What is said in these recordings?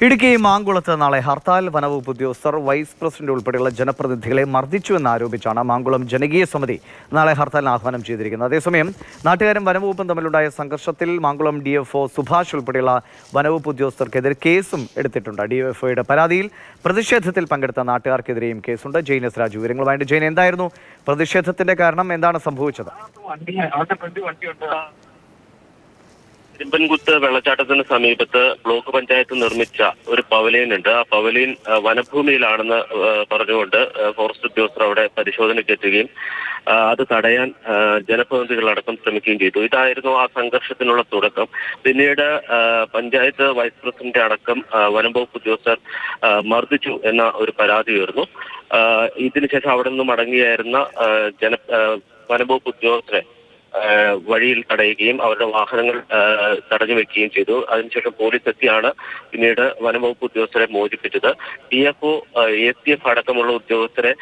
ഇടുക്കി മാങ്കുളത്ത് നാളെ ഹർത്താൽ. വനവകുപ്പ് ഉദ്യോഗസ്ഥർ vice president ഉൾപ്പെടെയുള്ള ജനപ്രതിനിധികളെ മർദ്ദിച്ചുവെന്നാരോപിച്ചാണ് മാങ്കുളം ജനകീയ സമിതി നാളെ ഹർത്താലിന് ആഹ്വാനം ചെയ്തിരിക്കുന്നത്. അതേസമയം നാട്ടുകാരും വനവകുപ്പും തമ്മിലുണ്ടായ സംഘർഷത്തിൽ മാങ്കുളം DFO സുഭാഷ് ഉൾപ്പെടെയുള്ള വനവകുപ്പ് ഉദ്യോഗസ്ഥർക്കെതിരെ കേസും എടുത്തിട്ടുണ്ട്. DFOയുടെ പരാതിയിൽ പ്രതിഷേധത്തിൽ പങ്കെടുത്ത നാട്ടുകാർക്കെതിരെയും കേസുണ്ട്. ജെയിൻ എസ് രാജു വിവരങ്ങളുമായിട്ട്. ജെയിൻ, എന്തായിരുന്നു പ്രതിഷേധത്തിന്റെ കാരണം? എന്താണ് സംഭവിച്ചത്? തിരുമ്പൻകുത്ത് വെള്ളച്ചാട്ടത്തിന് സമീപത്ത് ബ്ലോക്ക് പഞ്ചായത്ത് നിർമ്മിച്ച ഒരു പവലിയൻ ഉണ്ട്. ആ പവലിയൻ വനഭൂമിയിലാണെന്ന് പറഞ്ഞുകൊണ്ട് ഫോറസ്റ്റ് ഉദ്യോഗസ്ഥർ അവിടെ പരിശോധനയ്ക്ക് എത്തുകയും അത് തടയാൻ ജനപ്രതിനിധികളടക്കം ശ്രമിക്കുകയും ചെയ്തു. ഇതായിരുന്നു ആ സംഘർഷത്തിനുള്ള തുടക്കം. പിന്നീട് പഞ്ചായത്ത് വൈസ് പ്രസിഡന്റ് അടക്കം വനംവകുപ്പ് ഉദ്യോഗസ്ഥർ മർദ്ദിച്ചു എന്ന ഒരു പരാതി ഉയർന്നു. ഇതിനുശേഷം അവിടെ നിന്നും മടങ്ങിയായിരുന്ന വനംവകുപ്പ് ഉദ്യോഗസ്ഥരെ വഴിയിൽ തടയുകയും അവരുടെ വാഹനങ്ങൾ തടഞ്ഞു വെക്കുകയും ചെയ്തു. അതിനുശേഷം പോലീസ് എത്തിയാണ് പിന്നീട് വനംവകുപ്പ് ഉദ്യോഗസ്ഥരെ മോചിപ്പിച്ചത്. DFO, ACF അടക്കമുള്ള ഉദ്യോഗസ്ഥരെ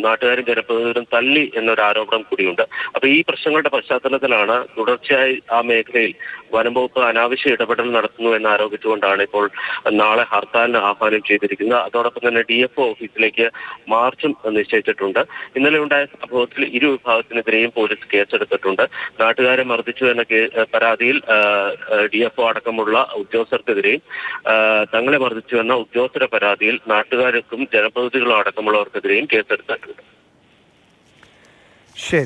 നാട്ടുകാരും ജനപ്രതിനിധികളും തല്ലി എന്നൊരു ആരോപണം കൂടിയുണ്ട്. അപ്പൊ ഈ പ്രശ്നങ്ങളുടെ പശ്ചാത്തലത്തിലാണ് തുടർച്ചയായി ആ മേഖലയിൽ വനംവകുപ്പ് അനാവശ്യ ഇടപെടൽ നടത്തുന്നു എന്നാരോപിച്ചുകൊണ്ടാണ് ഇപ്പോൾ നാളെ ഹർത്താലിന് ആഹ്വാനം ചെയ്തിരിക്കുന്നത്. അതോടൊപ്പം തന്നെ DFO ഓഫീസിലേക്ക് മാർച്ചും നിശ്ചയിച്ചിട്ടുണ്ട്. ഇന്നലെ ഉണ്ടായ സംഭവത്തിൽ ഇരു വിഭാഗത്തിനെതിരെയും പോലീസ് കേസെടുത്തിട്ടുണ്ട്. നാട്ടുകാരെ മർദ്ദിച്ചു എന്ന പരാതിയിൽ DFO അടക്കമുള്ള ഉദ്യോഗസ്ഥർക്കെതിരെയും തങ്ങളെ മർദ്ദിച്ചു എന്ന ഉദ്യോഗസ്ഥരുടെ പരാതിയിൽ നാട്ടുകാർക്കും ജനപ്രതിനിധികളും അടക്കമുള്ളവർക്കെതിരെയും കേസെടുത്തിട്ടുണ്ട്. ശരി.